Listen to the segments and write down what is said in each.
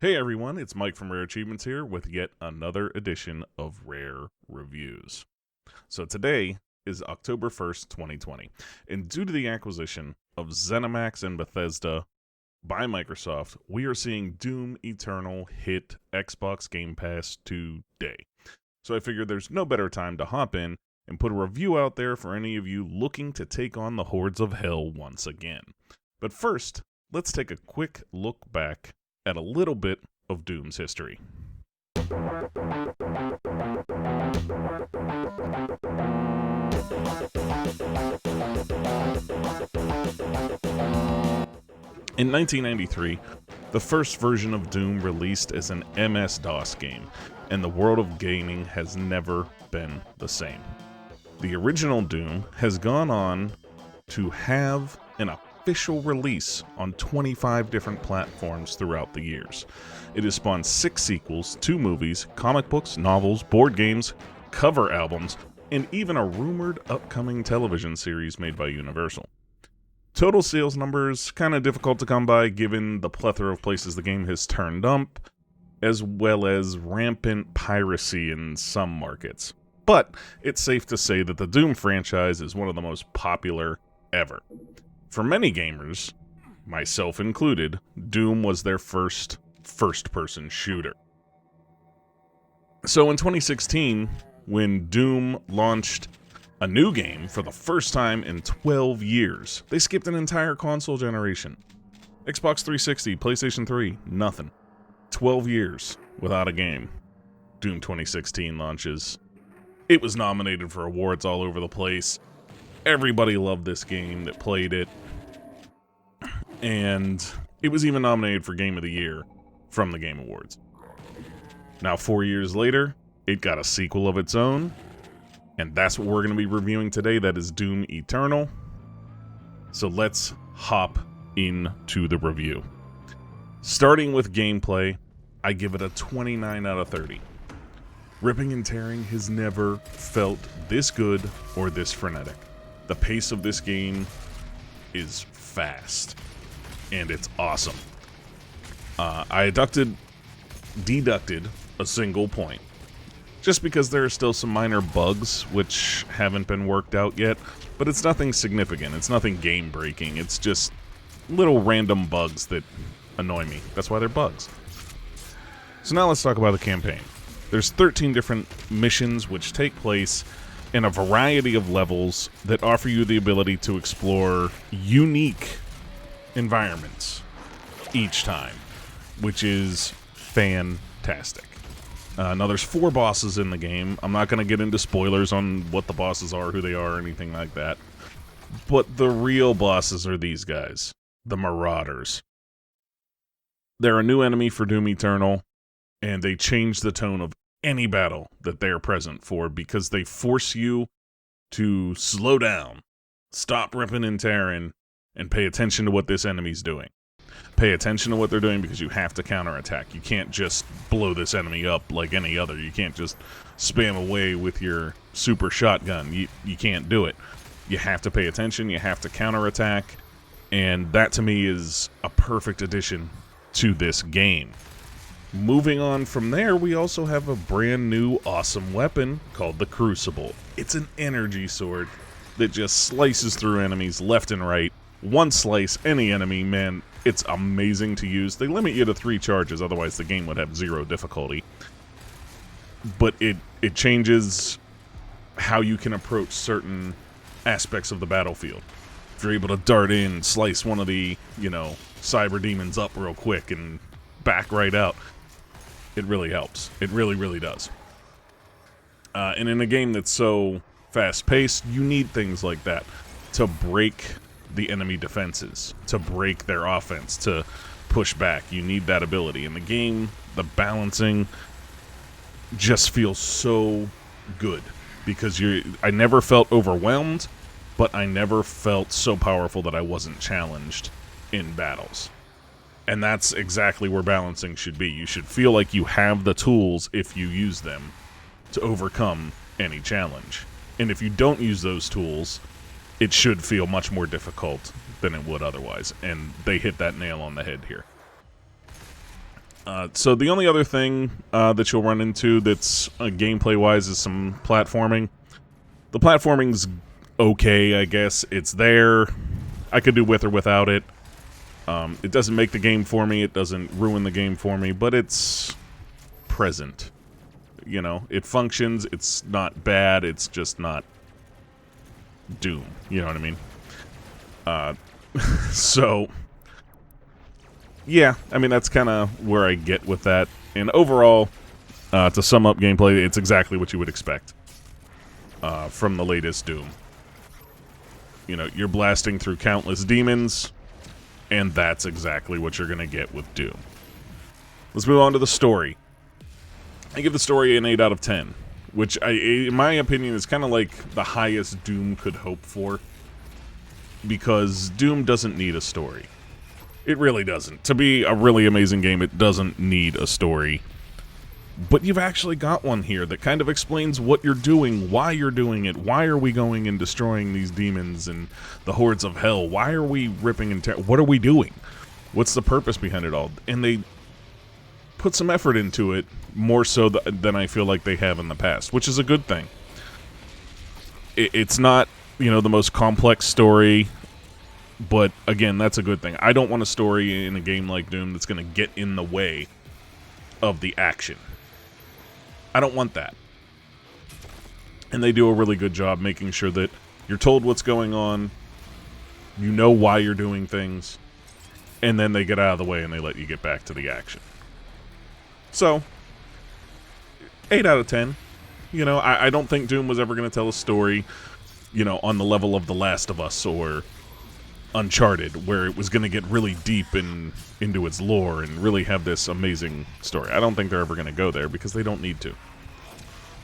Hey everyone, it's Mike from Rare Achievements here with yet another edition of Rare Reviews. So today is October 1st, 2020, and due to the acquisition of ZeniMax and Bethesda by Microsoft, we are seeing Doom Eternal hit Xbox Game Pass today. So I figured there's no better time to hop in and put a review out there for any of you looking to take on the hordes of hell once again. But first, let's take a quick look back at a little bit of Doom's history. In 1993, the first version of Doom released as an MS-DOS game, and the world of gaming has never been the same. The original Doom has gone on to have an official release on 25 different platforms throughout the years. It has spawned 6 sequels, 2 movies, comic books, novels, board games, cover albums, and even a rumored upcoming television series made by Universal. Total sales numbers kind of difficult to come by given the plethora of places the game has turned up, as well as rampant piracy in some markets. But it's safe to say that the Doom franchise is one of the most popular ever. For many gamers, myself included, Doom was their first-person shooter. So in 2016, when Doom launched a new game for the first time in 12 years, they skipped an entire console generation. Xbox 360, PlayStation 3, nothing. 12 years without a game. Doom 2016 launches. It was nominated for awards all over the place. Everybody loved this game that played it. And it was even nominated for Game of the Year from the Game Awards. Now, 4 years later, it got a sequel of its own, and that's what we're going to be reviewing today. That is Doom Eternal. So let's hop into the review. Starting with gameplay, I give it a 29 out of 30. Ripping and tearing has never felt this good or this frenetic. The pace of this game is fast, and it's awesome. I deducted a single point, just because there are still some minor bugs which haven't been worked out yet, but it's nothing significant. It's nothing game-breaking. It's just little random bugs that annoy me. That's why they're bugs. So now let's talk about the campaign. There's 13 different missions which take place in a variety of levels that offer you the ability to explore unique environments each time, which is fantastic. Now, there's 4 bosses in the game. I'm not going to get into spoilers on what the bosses are, who they are, or anything like that. But the real bosses are these guys, the Marauders. They're a new enemy for Doom Eternal, and they change the tone of any battle that they are present for because they force you to slow down, stop ripping and tearing, and pay attention to what this enemy's doing. Pay attention to what they're doing because you have to counterattack. You can't just blow this enemy up like any other. You can't just spam away with your super shotgun. You can't do it. You have to pay attention. You have to counterattack. And that to me is a perfect addition to this game. Moving on from there, we also have a brand new awesome weapon called the Crucible. It's an energy sword that just slices through enemies left and right. One slice, any enemy, man, it's amazing to use. They limit you to 3 charges, otherwise the game would have 0 difficulty. But it changes how you can approach certain aspects of the battlefield. If you're able to dart in, slice one of the, cyber demons up real quick and back right out, it really helps. It really, really does. And in a game that's so fast-paced, you need things like that to break the enemy defenses, to break their offense, to push back. You need that ability. In the game, the balancing just feels so good because I never felt overwhelmed, but I never felt so powerful that I wasn't challenged in battles. And that's exactly where balancing should be. You should feel like you have the tools, if you use them, to overcome any challenge. And if you don't use those tools, it should feel much more difficult than it would otherwise. And they hit that nail on the head here. So the only other thing that you'll run into that's gameplay-wise is some platforming. The platforming's okay, I guess. It's there. I could do with or without it. It doesn't make the game for me. It doesn't ruin the game for me, but it's present. You know, it functions. It's not bad. It's just not Doom. You know what I mean? So, yeah, I mean, that's kind of where I get with that. And overall, to sum up gameplay, it's exactly what you would expect from the latest Doom. You know, you're blasting through countless demons, and that's exactly what you're going to get with Doom. Let's move on to the story. I give the story an 8 out of 10, which, in my opinion, is kind of like the highest Doom could hope for, because Doom doesn't need a story. It really doesn't. To be a really amazing game, it doesn't need a story. But you've actually got one here that kind of explains what you're doing, why you're doing it, why are we going and destroying these demons and the hordes of hell, why are we ripping and tearing, what are we doing? What's the purpose behind it all? And they put some effort into it, more so than I feel like they have in the past, which is a good thing. It's not, you know, the most complex story, but again, that's a good thing. I don't want a story in a game like Doom that's going to get in the way of the action. I don't want that. And they do a really good job making sure that you're told what's going on, you know why you're doing things, and then they get out of the way and they let you get back to the action. So, 8 out of 10. You know, I don't think Doom was ever going to tell a story, you know, on the level of The Last of Us or Uncharted, where it was going to get really deep into its lore and really have this amazing story. I don't think they're ever going to go there because they don't need to.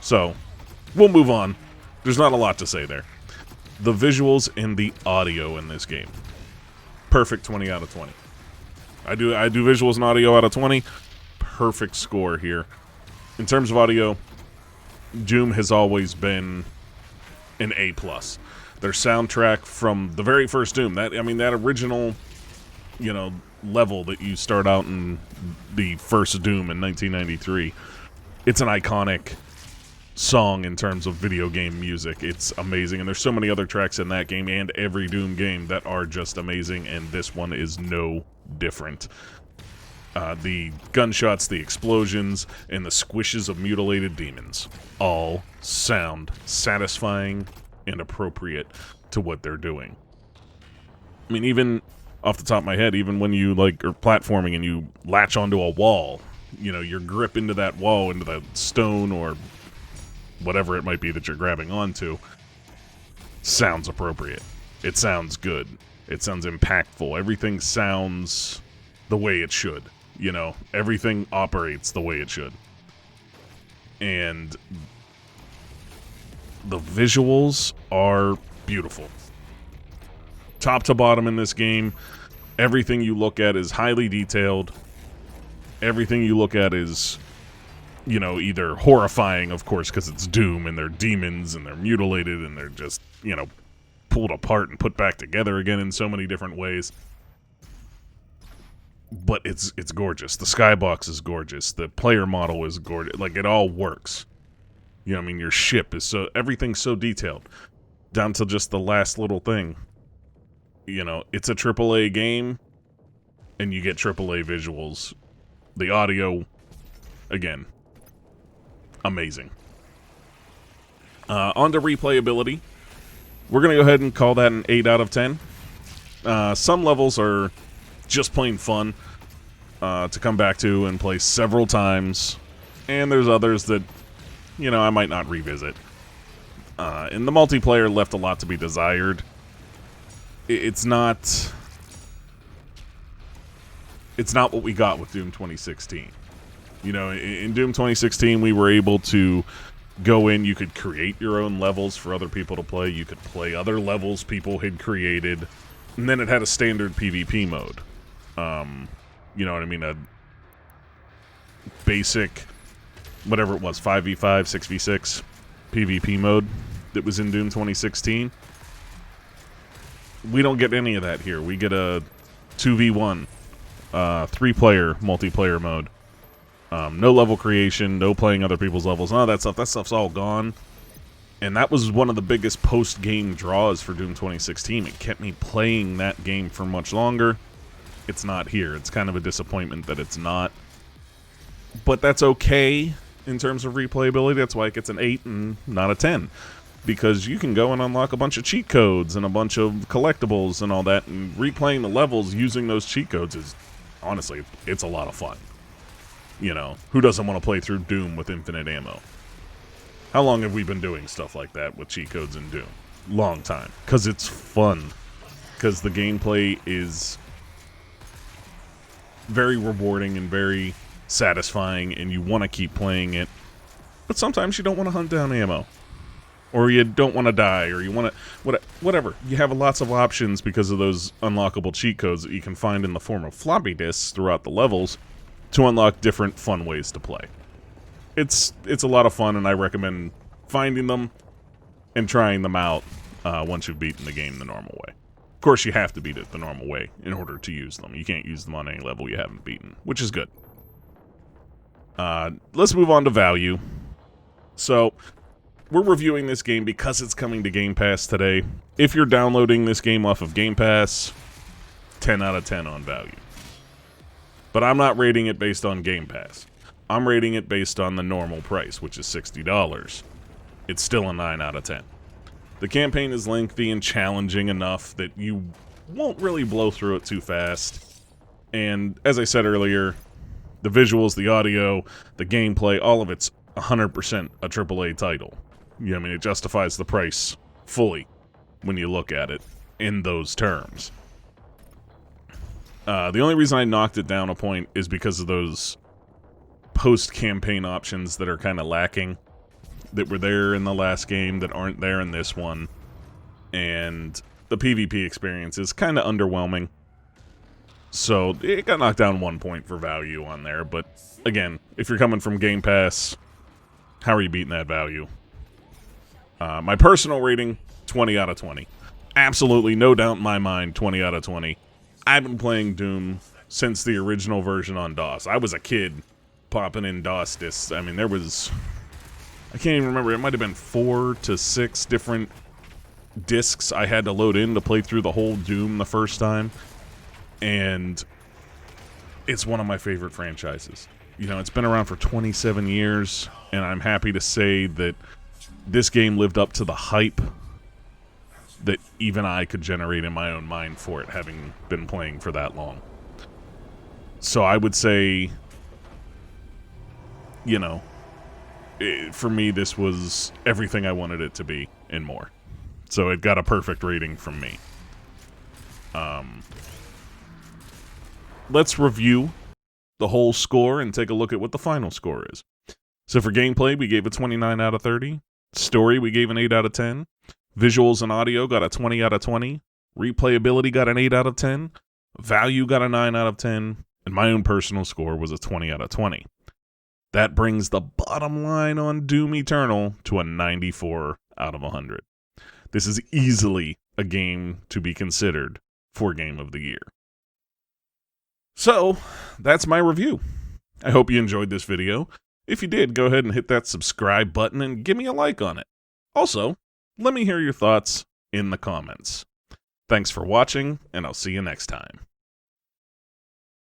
So, we'll move on. There's not a lot to say there. The visuals and the audio in this game. Perfect 20 out of 20. I do visuals and audio out of 20. Perfect score here. In terms of audio, Doom has always been an A+. Their soundtrack from the very first Doom, that original, you know, level that you start out in the first Doom in 1993, it's an iconic song in terms of video game music. It's amazing, and there's so many other tracks in that game and every Doom game that are just amazing, and this one is no different. The gunshots, the explosions, and the squishes of mutilated demons all sound satisfying and appropriate to what they're doing. I mean, even off the top of my head, even when you are platforming and you latch onto a wall, you know, your grip into that wall, into the stone or whatever it might be that you're grabbing onto, sounds appropriate. It sounds good. It sounds impactful. Everything sounds the way it should. You know, everything operates the way it should. And the visuals are beautiful. Top to bottom in this game, everything you look at is highly detailed. Everything you look at is, you know, either horrifying, of course, because it's Doom and they're demons and they're mutilated and they're just, you know, pulled apart and put back together again in so many different ways. But it's gorgeous. The skybox is gorgeous. The player model is gorgeous. Like, it all works. You know what I mean? Your ship is everything's so detailed. Down to just the last little thing. You know, it's a AAA game, and you get AAA visuals. The audio, again, amazing. On to replayability. We're going to go ahead and call that an 8 out of 10. Some levels are just plain fun to come back to and play several times. And there's others that, you know, I might not revisit. And the multiplayer left a lot to be desired. It's not what we got with Doom 2016. You know, in Doom 2016, we were able to go in, you could create your own levels for other people to play, you could play other levels people had created, and then it had a standard PvP mode. You know what I mean? A basic, whatever it was, 5v5, 6v6 PvP mode that was in Doom 2016. We don't get any of that here. We get a 2v1, 3-player multiplayer mode No level creation, no playing other people's levels, none of that stuff. That stuff's all gone. And that was one of the biggest post-game draws for Doom 2016. It kept me playing that game for much longer. It's not here. It's kind of a disappointment that it's not. But that's okay in terms of replayability. That's why it gets an 8 and not a 10. Because you can go and unlock a bunch of cheat codes and a bunch of collectibles and all that, and replaying the levels using those cheat codes is, honestly, it's a lot of fun. You know, who doesn't want to play through Doom with infinite ammo? How long have we been doing stuff like that with cheat codes in Doom? Long time. Because it's fun. Because the gameplay is very rewarding and very satisfying, and you want to keep playing it. But sometimes you don't want to hunt down ammo. Or you don't want to die, or you want to... whatever. You have lots of options because of those unlockable cheat codes that you can find in the form of floppy disks throughout the levels to unlock different fun ways to play. It's a lot of fun, and I recommend finding them and trying them out once you've beaten the game the normal way. Of course, you have to beat it the normal way in order to use them. You can't use them on any level you haven't beaten, which is good. Let's move on to value. So, we're reviewing this game because it's coming to Game Pass today. If you're downloading this game off of Game Pass, 10 out of 10 on value. But I'm not rating it based on Game Pass. I'm rating it based on the normal price, which is $60. It's still a 9 out of 10. The campaign is lengthy and challenging enough that you won't really blow through it too fast. And as I said earlier, the visuals, the audio, the gameplay, all of it's 100% a AAA title. I mean, it justifies the price fully when you look at it in those terms. The only reason I knocked it down a point is because of those post-campaign options that are kind of lacking, that were there in the last game that aren't there in this one, and the PvP experience is kind of underwhelming. So it got knocked down 1 point for value on there, but again, if you're coming from Game Pass, how are you beating that value? My personal rating, 20 out of 20. Absolutely no doubt in my mind, 20 out of 20. I've been playing Doom since the original version on DOS. I was a kid popping in DOS discs. I mean, there was... I can't even remember. It might have been 4 to 6 different discs I had to load in to play through the whole Doom the first time. And it's one of my favorite franchises. You know, it's been around for 27 years, and I'm happy to say that this game lived up to the hype that even I could generate in my own mind for it, having been playing for that long. So I would say, you know, for me, this was everything I wanted it to be and more. So it got a perfect rating from me. Let's review the whole score and take a look at what the final score is. So for gameplay, we gave it 29 out of 30. Story, we gave an 8 out of 10. Visuals and audio got a 20 out of 20. Replayability got an 8 out of 10. Value got a 9 out of 10. And my own personal score was a 20 out of 20. That brings the bottom line on Doom Eternal to a 94 out of 100. This is easily a game to be considered for Game of the Year. So, that's my review. I hope you enjoyed this video. If you did, go ahead and hit that subscribe button and give me a like on it. Also, let me hear your thoughts in the comments. Thanks for watching, and I'll see you next time.